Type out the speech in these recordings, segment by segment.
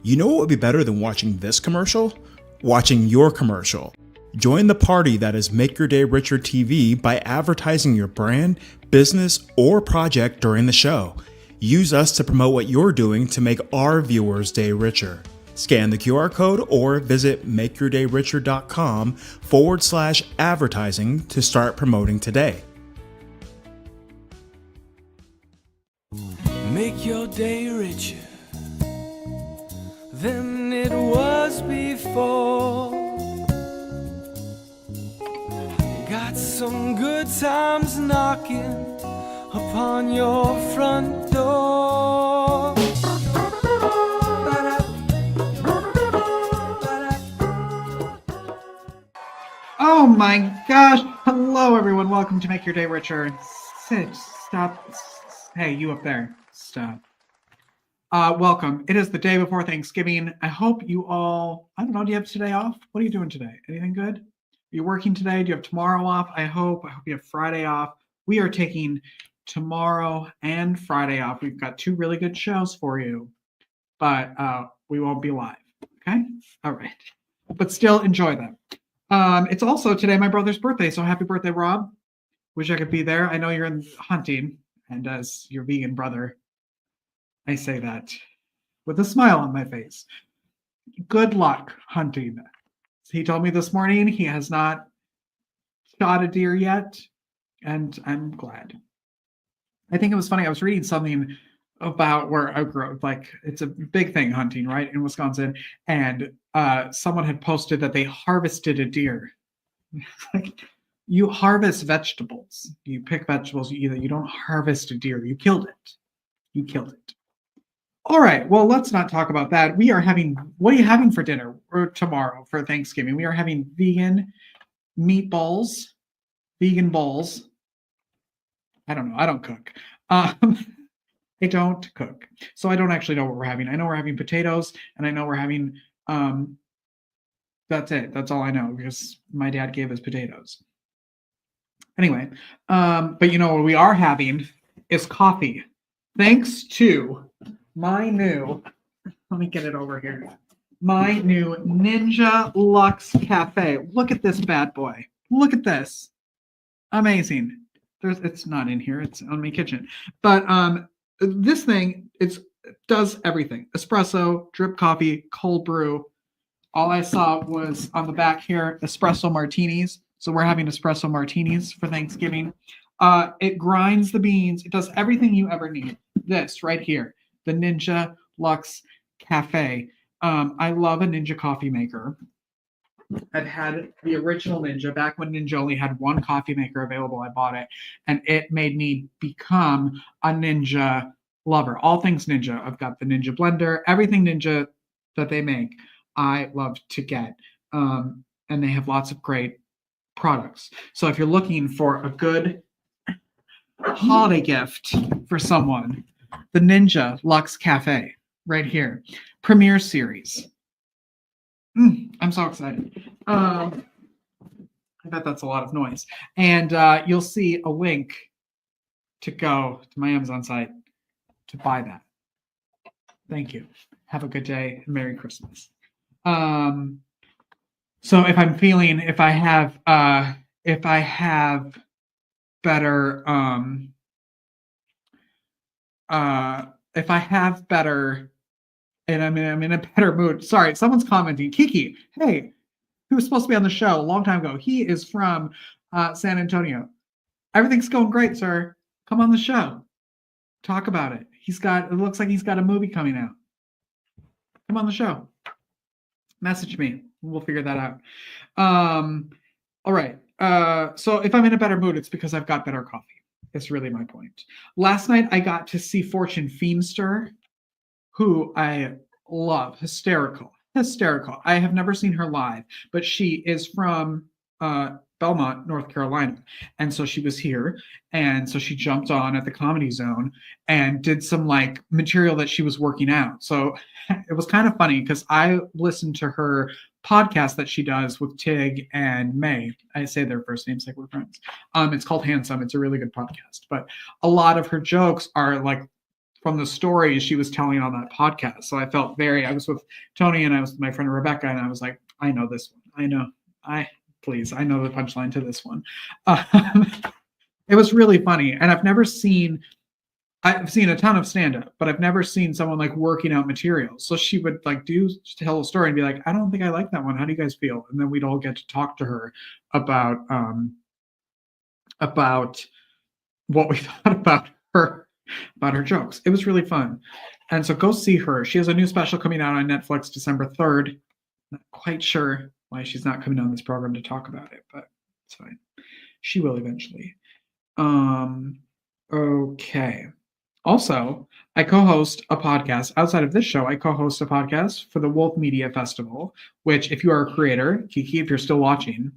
You know what would be better than watching this commercial? Watching your commercial. Join the party that is Make Your Day Richer TV by advertising your brand, business, or project during the show. Use us to promote what you're doing to make our viewers' day richer. Scan the QR code or visit makeyourdayricher.com/advertising to start promoting today. Make your day richer than it was before. Got some good times knocking upon your front door. Oh my gosh. Hello, everyone. Welcome to Make Your Day Richer. Sit. Stop. Hey, you up there. Stop. Welcome. It is the day before Thanksgiving. I hope you all, I don't know, do you have today off? What are you doing today? Anything good? Are you working today? Do you have tomorrow off? I hope you have Friday off. We are taking tomorrow and Friday off. We've got two really good shows for you, but we won't be live. Okay? All right. But still enjoy them. It's also today my brother's birthday, so happy birthday, Rob. Wish I could be there. I know you're in hunting, and as your vegan brother, I say that with a smile on my face. Good luck hunting. He told me this morning he has not shot a deer yet, and I'm glad. I think it was funny. I was reading something about where I grew up. Like, it's a big thing, hunting, right, in Wisconsin. And someone had posted that they harvested a deer. Like, you harvest vegetables. You pick vegetables. You don't harvest a deer. You killed it. You killed it. All right. Well, let's not talk about that. What are you having for dinner or tomorrow for Thanksgiving? We are having vegan meatballs, vegan bowls. I don't know. I don't cook. I don't cook. So I don't actually know what we're having. I know we're having potatoes, and I know we're having, that's it. That's all I know because my dad gave us potatoes. Anyway, but you know what we are having is coffee. Thanks to my new, let me get it over here. My new Ninja Luxe Cafe. Look at this bad boy. Look at this. Amazing. It's not in here. It's on my kitchen. But this thing, it does everything. Espresso, drip coffee, cold brew. All I saw was on the back here, espresso martinis. So we're having espresso martinis for Thanksgiving. It grinds the beans. It does everything you ever need. This right here, the Ninja Luxe Cafe. I love a Ninja coffee maker. I've had the original Ninja back when Ninja only had one coffee maker available. I bought it, and it made me become a Ninja lover. All things Ninja. I've got the Ninja blender, everything Ninja that they make. I love to get, and they have lots of great products. So if you're looking for a good holiday gift for someone, the Ninja Luxe Cafe right here, Premiere Series. I'm so excited. I bet that's a lot of noise. And you'll see a link to go to my Amazon site to buy that. Thank you. Have a good day and Merry Christmas. So if I have better, and I'm in a better mood. Sorry, someone's commenting. Kiki, hey, he was supposed to be on the show a long time ago. He is from San Antonio. Everything's going great, sir. Come on the show. Talk about it. It looks like he's got a movie coming out. Come on the show. Message me. We'll figure that out. All right. So if I'm in a better mood, it's because I've got better coffee. It's really my point. Last night, I got to see Fortune Feimster, who I love. Hysterical. I have never seen her live, but she is from Belmont, North Carolina. And so she was here. And so she jumped on at the Comedy Zone and did some like material that she was working out. So it was kind of funny because I listened to her podcast that she does with Tig and May. I say their first names like we're friends. It's called Handsome. It's a really good podcast. But a lot of her jokes are like from the stories she was telling on that podcast. So I felt I was with Tony and I was with my friend Rebecca, and I was like, I know this one. I know the punchline to this one. It was really funny. And I've seen a ton of stand-up, but I've never seen someone like working out materials. So she would like tell a story and be like, I don't think I like that one. How do you guys feel? And then we'd all get to talk to her about what we thought about her jokes. It was really fun. And so go see her. She has a new special coming out on Netflix December 3rd. Not quite sure why she's not coming on this program to talk about it, but it's fine. She will eventually. Okay. Also, I co-host a podcast. Outside of this show, I co-host a podcast for the Wolf Media Festival, which if you are a creator, Kiki, if you're still watching,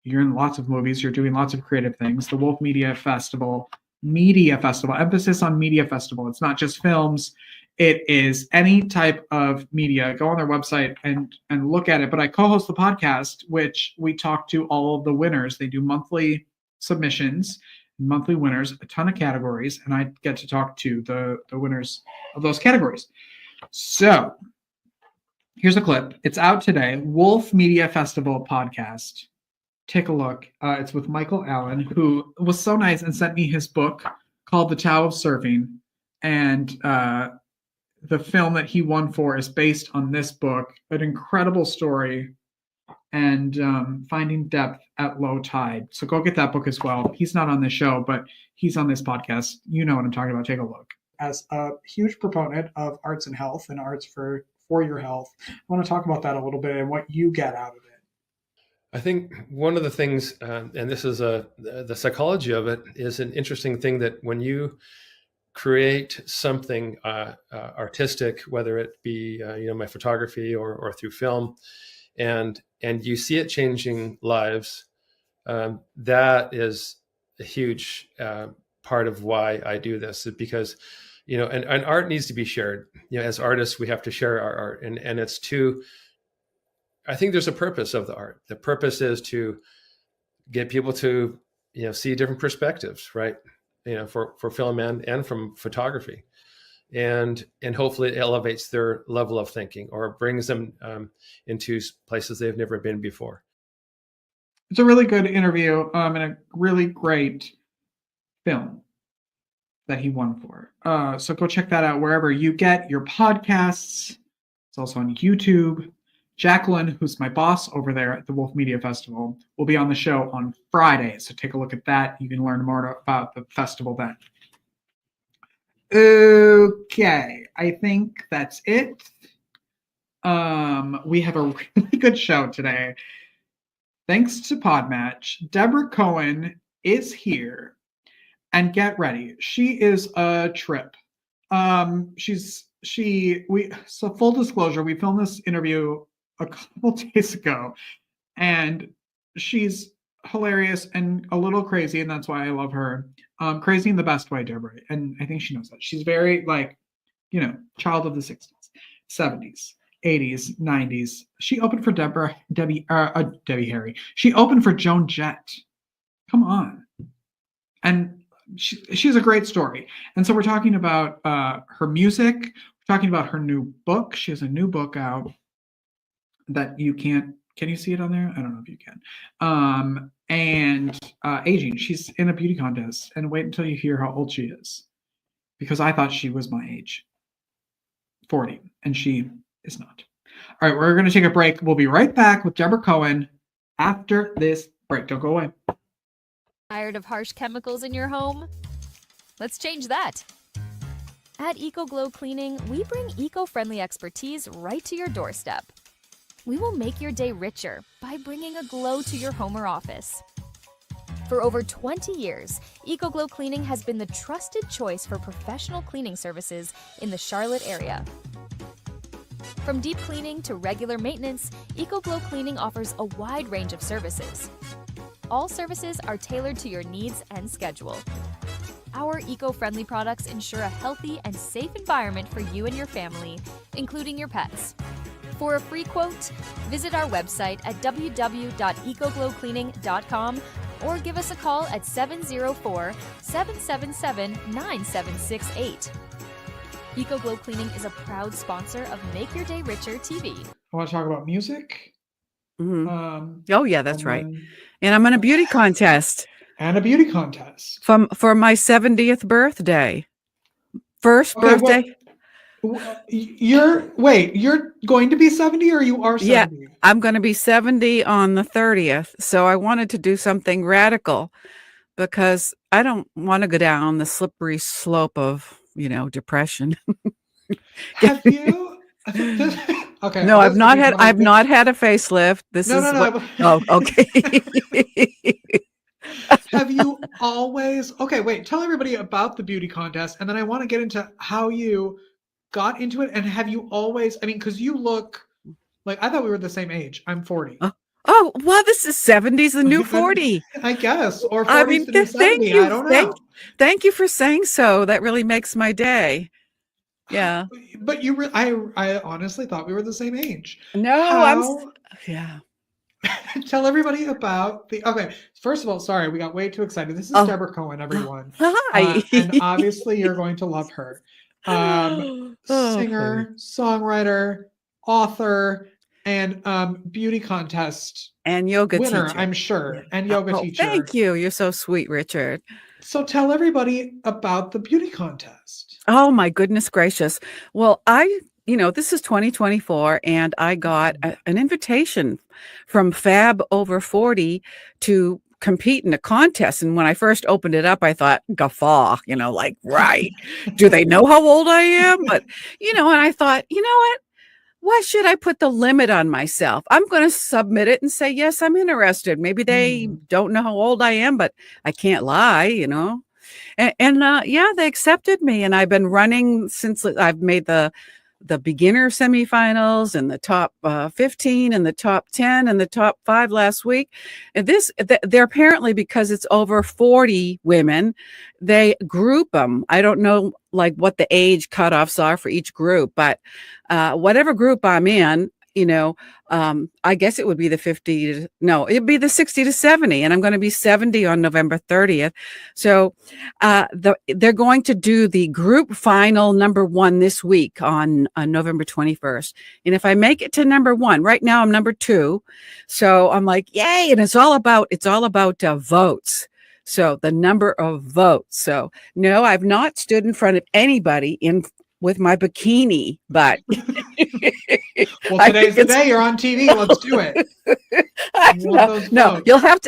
you're in lots of movies, you're doing lots of creative things. The Wolf Media Festival, emphasis on media festival. It's not just films. It is any type of media. Go on their website and look at it. But I co-host the podcast, which we talk to all of the winners. They do monthly submissions, monthly winners, a ton of categories, and I get to talk to the winners of those categories. So here's a clip. It's out today. Wolf Media Festival podcast. Take a look. It's with Michael Allen, who was so nice and sent me his book called The Tao of Surfing. And the film that he won for is based on this book. An incredible story and finding depth at low tide. So go get that book as well. He's not on this show, but he's on this podcast. You know what I'm talking about. Take a look. As a huge proponent of arts and health and arts for your health, I want to talk about that a little bit and what you get out of it. I think one of the things, and this is the psychology of it, is an interesting thing that when you create something artistic, whether it be my photography or through film, and you see it changing lives, that is a huge part of why I do this, because and art needs to be shared. As artists, we have to share our art, and it's to. I think there's a purpose of the art. The purpose is to get people to see different perspectives, right? For film and from photography, and hopefully it elevates their level of thinking or brings them into places they've never been before. It's a really good interview and a really great film that he won for. So go check that out wherever you get your podcasts. It's also on YouTube. Jacqueline, who's my boss over there at the Wolf Media Festival, will be on the show on Friday. So take a look at that. You can learn more about the festival then. Okay, I think that's it. We have a really good show today. Thanks to Podmatch, Debra Cohen is here. And get ready. She is a trip. So full disclosure, we filmed this interview a couple days ago, and she's hilarious and a little crazy, and that's why I love her. Crazy in the best way, Debra, and I think she knows that. She's very child of the 60s, 70s, 80s, 90s. She opened for Debbie Harry. She opened for Joan Jett. Come on. And she has a great story. And so we're talking about her music. We're talking about her new book. She has a new book out that you can you see it on there? I don't know if you can. And aging. She's in a beauty contest. And wait until you hear how old she is. Because I thought she was my age. 40. And she is not. All right, we're going to take a break. We'll be right back with Debra Cohen after this break. Don't go away. Tired of harsh chemicals in your home? Let's change that. At EcoGlow Cleaning, we bring eco-friendly expertise right to your doorstep. We will make your day richer by bringing a glow to your home or office. For over 20 years, EcoGlow Cleaning has been the trusted choice for professional cleaning services in the Charlotte area. From deep cleaning to regular maintenance, EcoGlow Cleaning offers a wide range of services. All services are tailored to your needs and schedule. Our eco-friendly products ensure a healthy and safe environment for you and your family, including your pets. For a free quote, visit our website at www.ecoglowcleaning.com or give us a call at 704-777-9768. Eco Glow Cleaning is a proud sponsor of Make Your Day Richer TV. I want to talk about music. Mhm. Oh yeah, that's and right. then- And I'm in a beauty contest and a beauty contest. for my 70th birthday. First Okay, birthday. You're going to be 70 or you are 70? Yeah, I'm going to be 70 on the 30th. So I wanted to do something radical because I don't want to go down the slippery slope of, depression. Have you? Okay. No, I've not had a facelift. No. Oh, okay. Have you always? Okay, wait. Tell everybody about the beauty contest, and then I want to get into how you got into it. And have you always? I mean, because you look like I thought we were the same age. I'm 40. Oh, well, this is 70s, the new 40. I guess, or 40s I mean, the new 70. I don't know. Thank you for saying so. That really makes my day. Yeah. But I honestly thought we were the same age. No, yeah. Tell everybody about okay. First of all, sorry, we got way too excited. This is Debra Cohen, everyone. Hi. And obviously you're going to love her. Singer, songwriter, author, and beauty contest and yoga winner, teacher. I'm sure. And yoga teacher. Thank you. You're so sweet, Richard. So tell everybody about the beauty contest. Oh my goodness gracious. Well, this is 2024 and I got an invitation from Fab Over 40 to compete in a contest. And when I first opened it up, I thought, guffaw, right. Do they know how old I am? But, and I thought, you know what? Why should I put the limit on myself? I'm going to submit it and say, yes, I'm interested. Maybe they don't know how old I am, but I can't lie, And they accepted me. And I've been running since I've made the beginner semifinals and the top 15 and the top 10 and the top 5 last week. And they're apparently, because it's over 40 women, they group them. I don't know what the age cutoffs are for each group, but whatever group I'm in, I guess it would be it'd be the 60 to 70, and I'm going to be 70 on November 30th. So they're going to do the group final number 1 this week on November 21st. And if I make it to number 1, right now I'm number 2. So I'm like, yay. And it's all about votes. So the number of votes. So no, I've not stood in front of anybody with my bikini, but well, today's the day. You're on TV. Let's do it. No, you'll have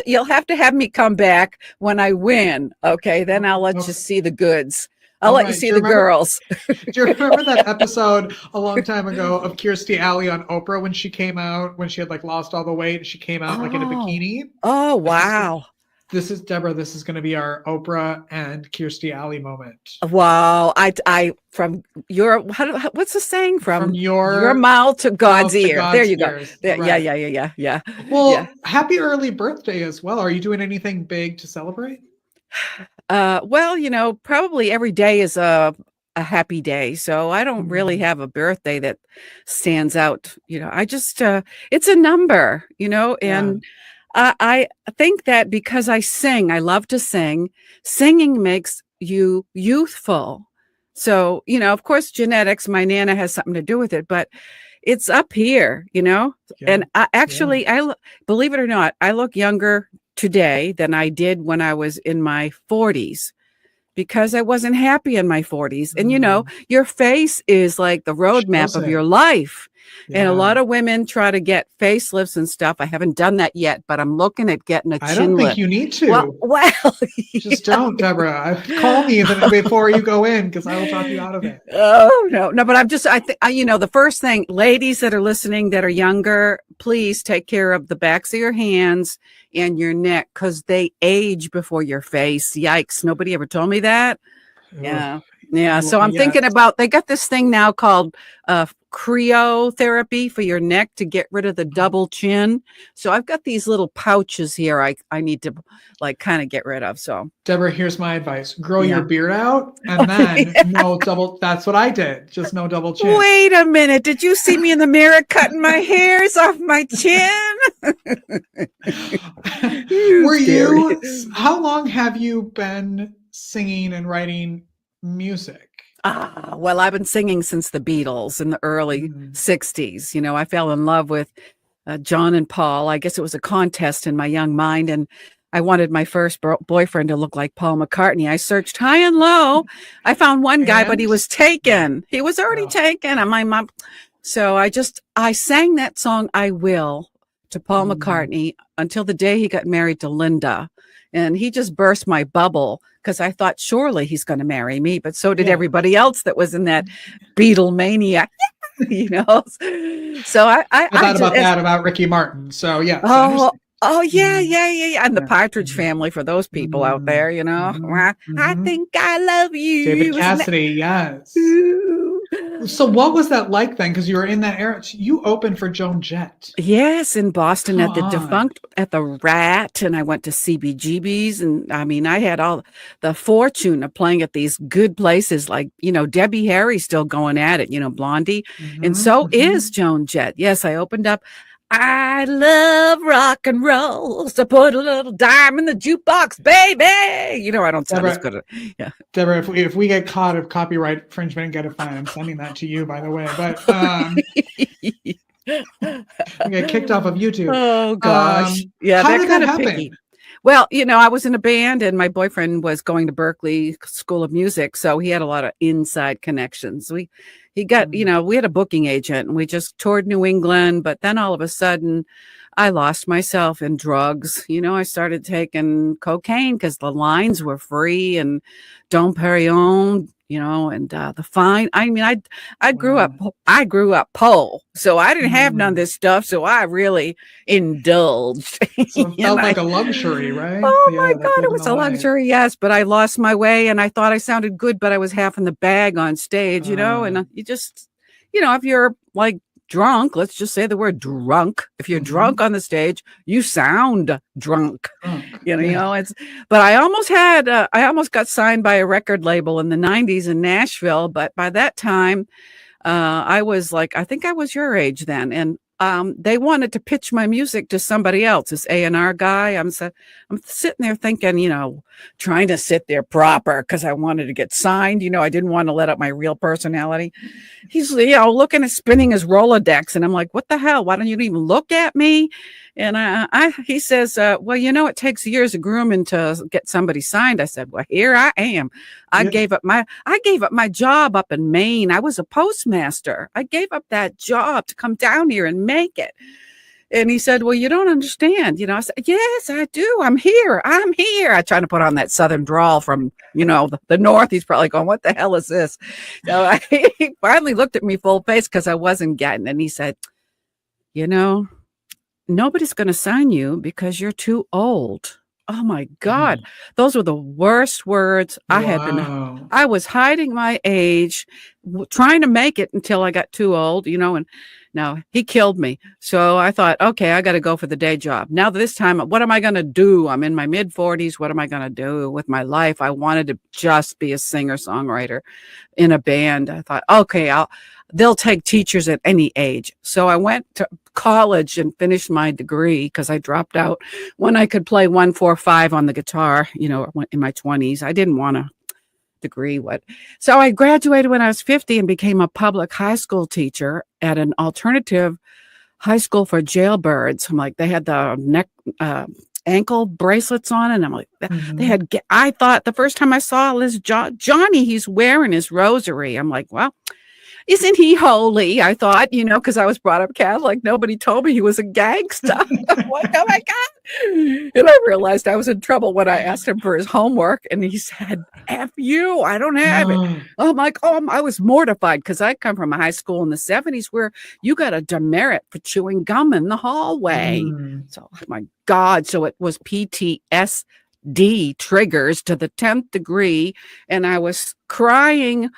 to have me come back when I win. Okay, then I'll let you see the goods. I'll let you see the girls. Do you remember that episode a long time ago of Kirstie Alley on Oprah when she came out, when she had lost all the weight? She came out in a bikini. Oh, wow. This is Debra. This is going to be our Oprah and Kirstie Alley moment. Wow. I from your, what's the saying? From your mouth to God's ear. There you go. Right. Yeah. Well, happy early birthday as well. Are you doing anything big to celebrate? Well, probably every day is a happy day. So I don't really have a birthday that stands out. I just, it's a number, and I think that because I sing, I love to sing, singing makes you youthful. So, of course, genetics, my Nana has something to do with it, but it's up here, and I believe it or not, I look younger today than I did when I was in my 40s. Because I wasn't happy in my 40s. And, your face is like the roadmap of your life. Yeah. And a lot of women try to get facelifts and stuff. I haven't done that yet, but I'm looking at getting a chin lift. I don't think you need to. Well just don't, Debra. Call me before you go in, because I will talk you out of it. Oh, no, but I think, the first thing, ladies that are listening that are younger, please take care of the backs of your hands and your neck, because they age before your face. Yikes. Nobody ever told me that. Yeah. So I'm thinking about, they got this thing now called cryotherapy for your neck to get rid of the double chin. So I've got these little pouches here I need to kind of get rid of. So Debra, here's my advice. Grow your beard out and then no double. That's what I did. Just no double chin. Wait a minute. Did you see me in the mirror cutting my hairs off my chin? How long have you been singing and writing music? Well, I've been singing since the Beatles in the early 60s. You know, I fell in love with John and Paul. I guess it was a contest in my young mind, and I wanted my first boyfriend to look like Paul McCartney. I searched high and low. I found one guy, but he was taken. He was already taken. And my mom. So I sang that song, I Will, to Paul McCartney until the day he got married to Linda. And he just burst my bubble because I thought surely he's going to marry me. But so did everybody else that was in that Beatlemania, you know. So I thought about that about Ricky Martin. So yeah. Oh yeah. And the Partridge Family for those people out there, you know. I think I love you. David Cassidy, yes. So what was that like then? Because you were in that era. You opened for Joan Jett. Yes, in Boston at the Rat, and I went to CBGB's, and I mean, I had all the fortune of playing at these good places, like, you know, Debbie Harry's still going at it, you know, Blondie, and so is Joan Jett. Yes, I opened up. I love rock and roll, so put a little dime in the jukebox, baby. You know, I don't sound as good. Debra, if we get caught of copyright infringement and get a fine, I'm sending that to you, by the way. But we get kicked off of YouTube. Oh gosh, how did that happen? Picky. Well, you know, I was in a band, and my boyfriend was going to Berklee School of Music, so he had a lot of inside connections. He got, you know, we had a booking agent, and we just toured New England, but then all of a sudden I lost myself in drugs. You know, I started taking cocaine because the lines were free, and Dom Perignon, you know, and the fine. I mean, I grew up poor, so I didn't have none of this stuff. So I really indulged. So it felt like a luxury, right? Oh my God, it was a luxury, yes. But I lost my way, and I thought I sounded good, but I was half in the bag on stage, you know. And you just, you know, if you're like drunk, let's just say the word drunk. If you're drunk on the stage, you sound drunk. You know, it's. But I almost got signed by a record label in the '90s in Nashville. But by that time, I was like, I think I was your age then, and they wanted to pitch my music to somebody else, this A&R guy. I'm sitting there thinking, you know, trying to sit there proper because I wanted to get signed. You know, I didn't want to let up my real personality. He's, you know, looking at spinning his Rolodex, and I'm like, what the hell? Why don't you even look at me? And he says, well, you know, it takes years of grooming to get somebody signed. I said, well, here I am. I gave up my job up in Maine. I was a postmaster. I gave up that job to come down here and make it. And he said, well, you don't understand. You know, I said, yes, I do. I'm here. I try to put on that Southern drawl from, you know, the North. He's probably going, what the hell is this? So he finally looked at me full face because I wasn't getting it. And he said, you know, nobody's going to sign you because you're too old. Oh my God. Those were the worst words I had been. I was hiding my age, trying to make it until I got too old, you know, and now he killed me. So I thought, okay, I got to go for the day job. Now this time, what am I going to do? I'm in my mid 40s. What am I going to do with my life? I wanted to just be a singer-songwriter in a band. I thought, okay, they'll take teachers at any age. So I went to college and finished my degree because I dropped out when I could play 1-4-5 on the guitar, you know, in my 20s. I didn't want a degree. So I graduated when I was 50 and became a public high school teacher at an alternative high school for jailbirds. I'm like, they had the neck, ankle bracelets on, and I'm like, I thought the first time I saw this Johnny, he's wearing his rosary. I'm like, well, isn't he holy? I thought, you know, because I was brought up Catholic. Nobody told me he was a gangster. I'm like, oh my God. And I realized I was in trouble when I asked him for his homework, and he said, F you, I don't have it. I'm like, I was mortified because I come from a high school in the 70s where you got a demerit for chewing gum in the hallway. So, oh my God. So it was PTSD triggers to the 10th degree. And I was crying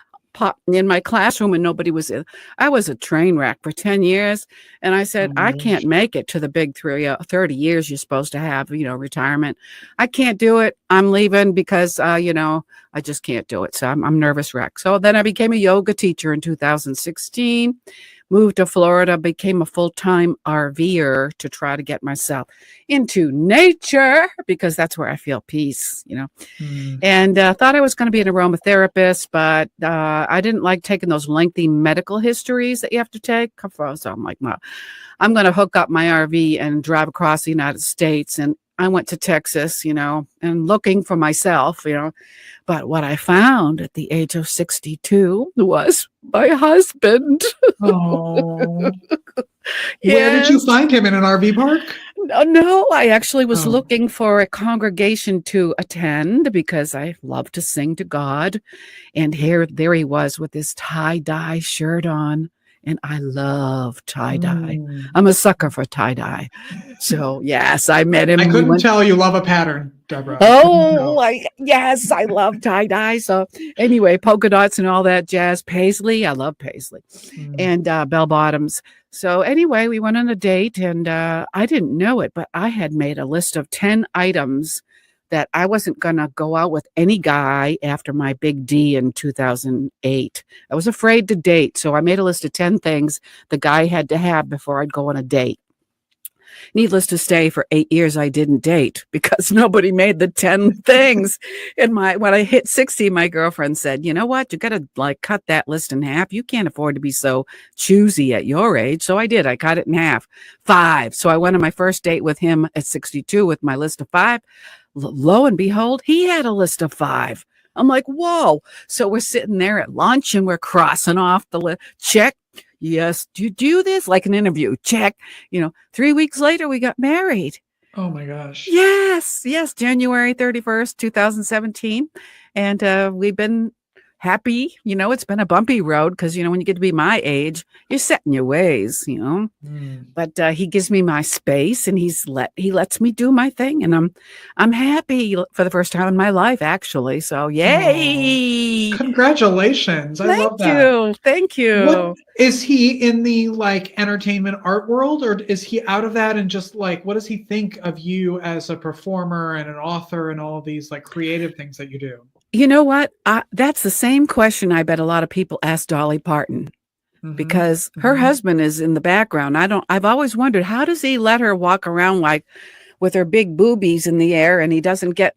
in my classroom, and nobody was in. I was a train wreck for 10 years. And I said, I can't make it to the big 30 years you're supposed to have, you know, retirement. I can't do it. I'm leaving because, you know, I just can't do it. So I'm nervous wreck. So then I became a yoga teacher in 2016. moved to Florida, became a full-time RVer to try to get myself into nature because that's where I feel peace, and thought I was going to be an aromatherapist, but I didn't like taking those lengthy medical histories that you have to take. So I'm like, no, I'm going to hook up my RV and drive across the United States. And I went to Texas, and looking for myself, but what I found at the age of 62 was my husband. Oh. Yes. Where did you find him, in an RV park? No, I actually was Oh. looking for a congregation to attend because I love to sing to God. And there he was with his tie-dye shirt on. And I love tie-dye. I'm a sucker for tie-dye. So, yes, I met him. I We couldn't went- tell you love a pattern, Deborah. Oh, yes, I love tie-dye. So anyway, polka dots and all that jazz. Paisley, I love Paisley. And bell bottoms. So anyway, we went on a date, and I didn't know it, but I had made a list of 10 items that I wasn't going to go out with any guy after my big D in 2008. I was afraid to date, so I made a list of 10 things the guy had to have before I'd go on a date. Needless to say, for 8 years, I didn't date because nobody made the 10 things. And when I hit 60, my girlfriend said, you know what? You got to cut that list in half. You can't afford to be so choosy at your age. So I did. I cut it in half. 5. So I went on my first date with him at 62 with my list of 5. Lo and behold, he had a list of 5. I'm like, whoa. So we're sitting there at lunch and we're crossing off the list. Check. Yes. Do you do this? Like an interview. Check. 3 weeks later, we got married. Oh my gosh. Yes. January 31st, 2017. And we've been happy. It's been a bumpy road because, when you get to be my age, you're set in your ways, But he gives me my space and he lets me do my thing. And I'm happy for the first time in my life, actually. So yay. Oh, congratulations. I love that. Thank you. What, is he in the entertainment art world, or is he out of that and just what does he think of you as a performer and an author and all these creative things that you do? You know what? That's the same question I bet a lot of people ask Dolly Parton because her husband is in the background. I've always wondered, how does he let her walk around with her big boobies in the air and he doesn't get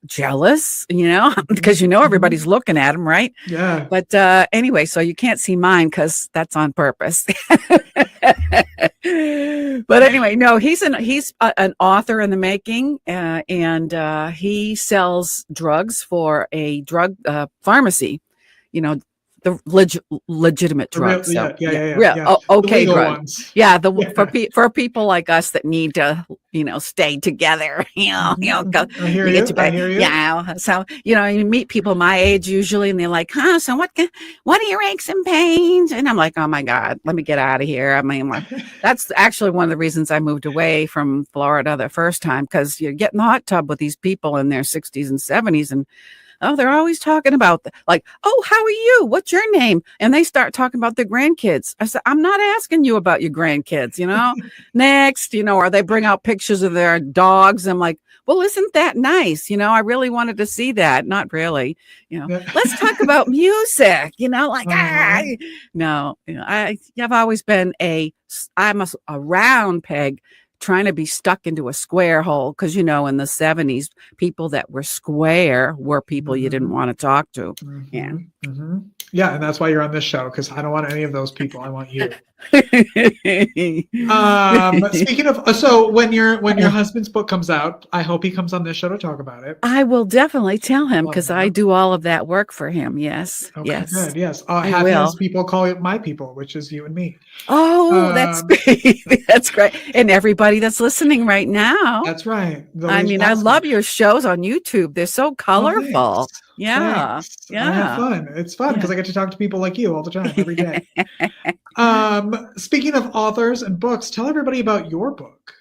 jealous, because everybody's looking at him, right? Yeah. But anyway, so you can't see mine because that's on purpose. But anyway, no, he's an author in the making, and he sells drugs for a drug pharmacy, the legitimate drugs. Yeah. Okay, the drugs. Ones. Yeah, for people like us that need to, stay together. I hear you. Yeah. So you meet people my age usually, and they're like, "Huh? So what are your aches and pains?" And I'm like, "Oh my God, let me get out of here." I mean, that's actually one of the reasons I moved away from Florida the first time, because you get in the hot tub with these people in their 60s and 70s, and they're always talking about oh, how are you? What's your name? And they start talking about their grandkids. I said, I'm not asking you about your grandkids, next, or they bring out pictures of their dogs. I'm like, well, isn't that nice? I really wanted to see that. Not really, let's talk about music, no, I've always been I'm a round peg trying to be stuck into a square hole, because in the 70s, people that were square were people you didn't want to talk to. Yeah, and that's why you're on this show, because I don't want any of those people. I want you. Speaking of, so when your husband's book comes out, I hope he comes on this show to talk about it. I will definitely tell him, because I do all of that work for him. Yes. Okay, yes. Good. Yes. I Have will. his people call it my people, which is you and me. Oh, that's great. That's great. And everybody that's listening right now. That's right. I love your shows on YouTube. They're so colorful. Thanks. I have fun. It's fun because I get to talk to people like you all the time, every day. Speaking of authors and books, tell everybody about your book.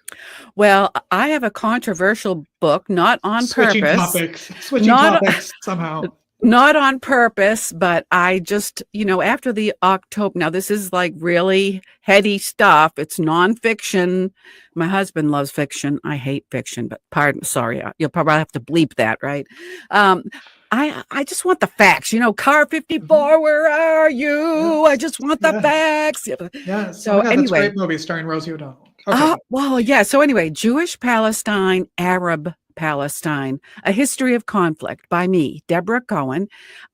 Well, I have a controversial book, not on purpose. Switching topics somehow. Not on purpose, but I just, after the October, now this is really heady stuff. It's nonfiction. My husband loves fiction. I hate fiction, but sorry, you'll probably have to bleep that, right? I just want the facts, car 54, where are you? I just want the facts. Yes. So That's a anyway, great movie starring Rosie O'Donnell. Okay. well, yeah. So anyway, Jewish Palestine, Arab Palestine, A History of Conflict by me, Debra Cohen.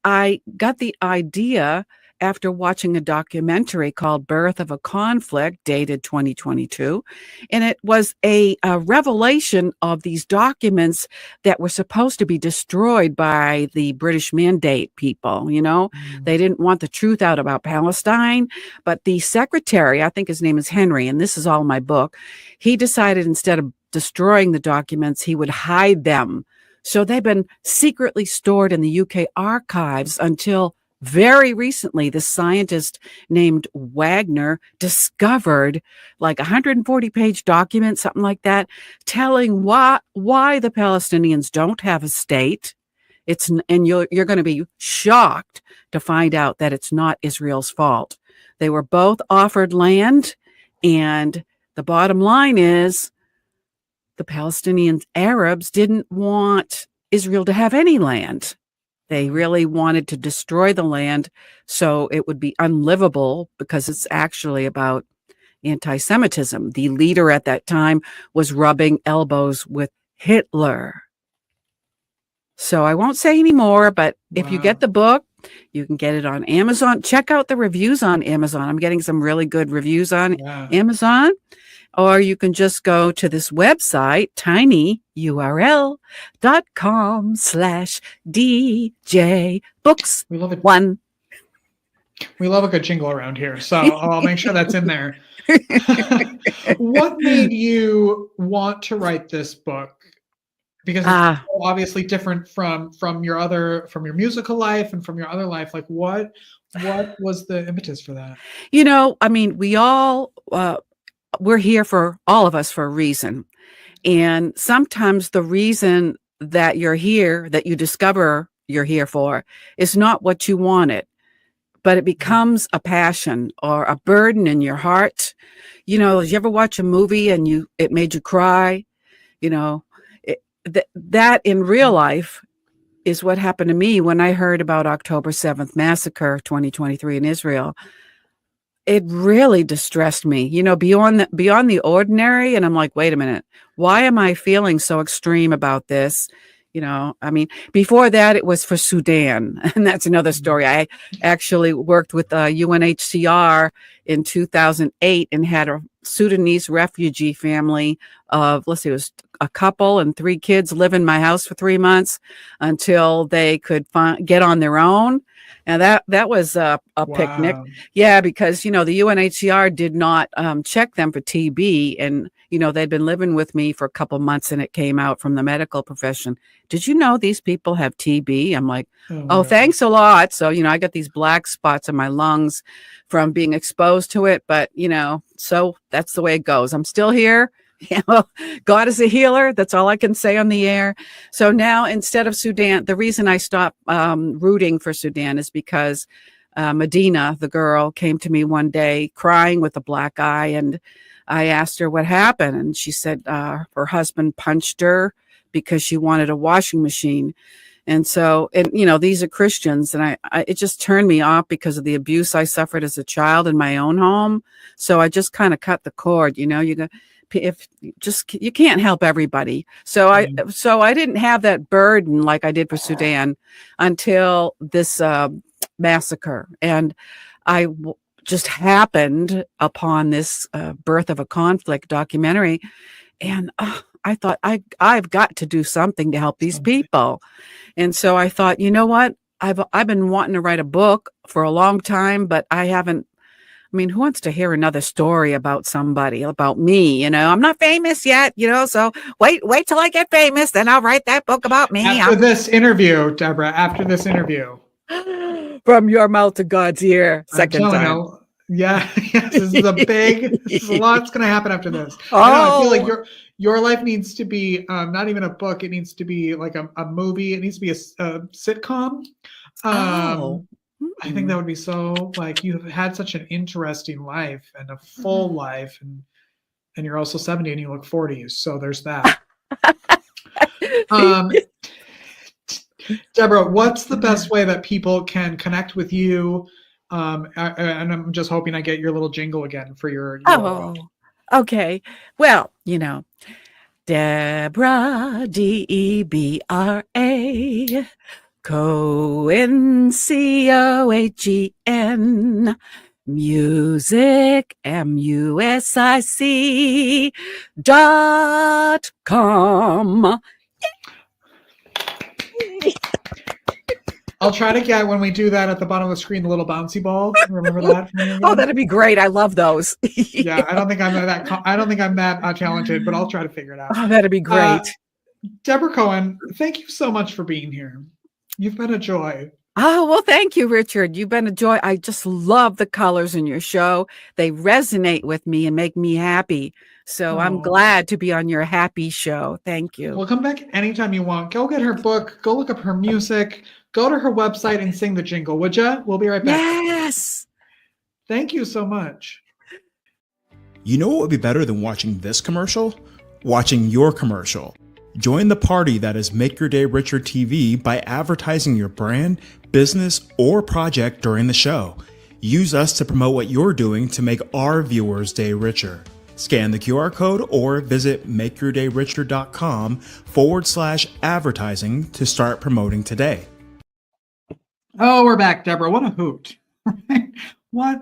I got the idea after watching a documentary called Birth of a Conflict, dated 2022. And it was a revelation of these documents that were supposed to be destroyed by the British Mandate people. They didn't want the truth out about Palestine. But the secretary, I think his name is Henry, and this is all in my book, he decided instead of destroying the documents, he would hide them. So they've been secretly stored in the UK archives until very recently. This scientist named Wagner discovered like 140-page document, something like that, telling why the Palestinians don't have a state. And you're going to be shocked to find out that it's not Israel's fault. They were both offered land, and the bottom line is the Palestinian Arabs didn't want Israel to have any land. They really wanted to destroy the land so it would be unlivable, because it's actually about anti-Semitism. The leader at that time was rubbing elbows with Hitler. So I won't say any more, but if you get the book, you can get it on Amazon. Check out the reviews on Amazon. I'm getting some really good reviews on Amazon. Or you can just go to this website, tinyurl.com/DJ books. We love it. One. We love a good jingle around here, so I'll make sure that's in there. What made you want to write this book? Because it's obviously different from your musical life and from your other life. Like, what was the impetus for that? We all we're here, for all of us, for a reason. And sometimes the reason that you're here, that you discover you're here for, is not what you wanted, but it becomes a passion or a burden in your heart. Did you ever watch a movie and it made you cry? That in real life is what happened to me when I heard about October 7th massacre 2023 in Israel. It really distressed me, beyond the ordinary. And I'm like, wait a minute, why am I feeling so extreme about this? Before that, it was for Sudan. And that's another story. I actually worked with UNHCR in 2008 and had a Sudanese refugee family of, it was a couple and 3 kids live in my house for 3 months until they could get on their own. And that was a picnic. Yeah, because, the UNHCR did not check them for TB. And, they'd been living with me for a couple months, and it came out from the medical profession. Did you know these people have TB? I'm like, oh, thanks a lot. So, I got these black spots in my lungs from being exposed to it. But, so that's the way it goes. I'm still here. God is a healer. That's all I can say on the air. So now, instead of Sudan, the reason I stopped rooting for Sudan is because Medina, the girl, came to me one day crying with a black eye, and I asked her what happened, and she said her husband punched her because she wanted a washing machine. And so, these are Christians, and it just turned me off because of the abuse I suffered as a child in my own home. So I just kind of cut the cord. You can't help everybody. So I didn't have that burden like I did for Sudan until this massacre. And I just happened upon this Birth of a Conflict documentary. And I thought, I've got to do something to help these people. And so I thought, you know what? I've been wanting to write a book for a long time, but I haven't. Who wants to hear another story about somebody, about me? I'm not famous yet, so wait till I get famous, then I'll write that book about me. After this interview, Debra, From your mouth to God's ear, second time. Yes, this is there's a lot's going to happen after this. I feel like your life needs to be not even a book. It needs to be like a movie. It needs to be a sitcom. I think that would be so, you've had such an interesting life and a full life, and you're also 70 and you look 40. So there's that. Deborah, what's the best way that people can connect with you? And I'm just hoping I get your little jingle again for your. Oh, okay. Well, Debra, Debra, Cohen, Cohen, music, music.com. I'll try to get, when we do that at the bottom of the screen, the little bouncy ball. Remember that? From me again? Oh, that'd be great. I love those. Yeah, I don't think I'm that talented, but I'll try to figure it out. Oh, that'd be great. Debra Cohen, thank you so much for being here. You've been a joy. Oh, well, thank you, Richard. You've been a joy. I just love the colors in your show. They resonate with me and make me happy. So I'm glad to be on your happy show. Thank you. Well, come back anytime you want. Go get her book. Go look up her music. Go to her website and sing the jingle, would you? We'll be right back. Yes. Thank you so much. You know what would be better than watching this commercial? Watching your commercial. Join the party that is Make Your Day Richer TV by advertising your brand, business, or project during the show. Use us to promote what you're doing to make our viewers' day richer. Scan the QR code or visit makeyourdayricher.com/advertising to start promoting today. Oh, we're back, Deborah. What a hoot. What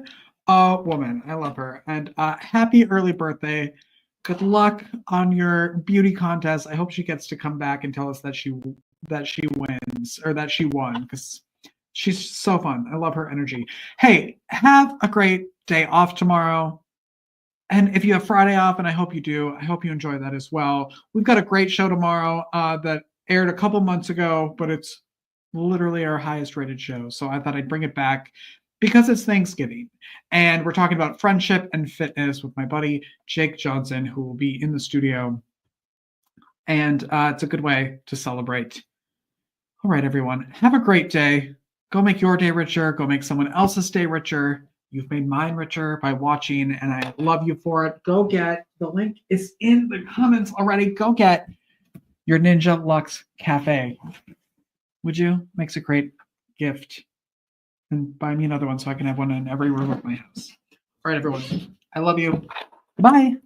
a woman. I love her. And happy early birthday. Good luck on your beauty contest. I hope she gets to come back and tell us that she wins, or that she won, because she's so fun. I love her energy. Hey, have a great day off tomorrow. And if you have Friday off, and I hope you do, I hope you enjoy that as well. We've got a great show tomorrow that aired a couple months ago, but it's literally our highest rated show. So I thought I'd bring it back because it's Thanksgiving. And we're talking about friendship and fitness with my buddy, Jake Johnson, who will be in the studio. And it's a good way to celebrate. All right, everyone, have a great day. Go make your day richer. Go make someone else's day richer. You've made mine richer by watching, and I love you for it. Go get, the link is in the comments already. Go get your Ninja Luxe Cafe. Would you? Makes a great gift. And buy me another one so I can have one in every room of my house. All right, everyone. I love you. Bye.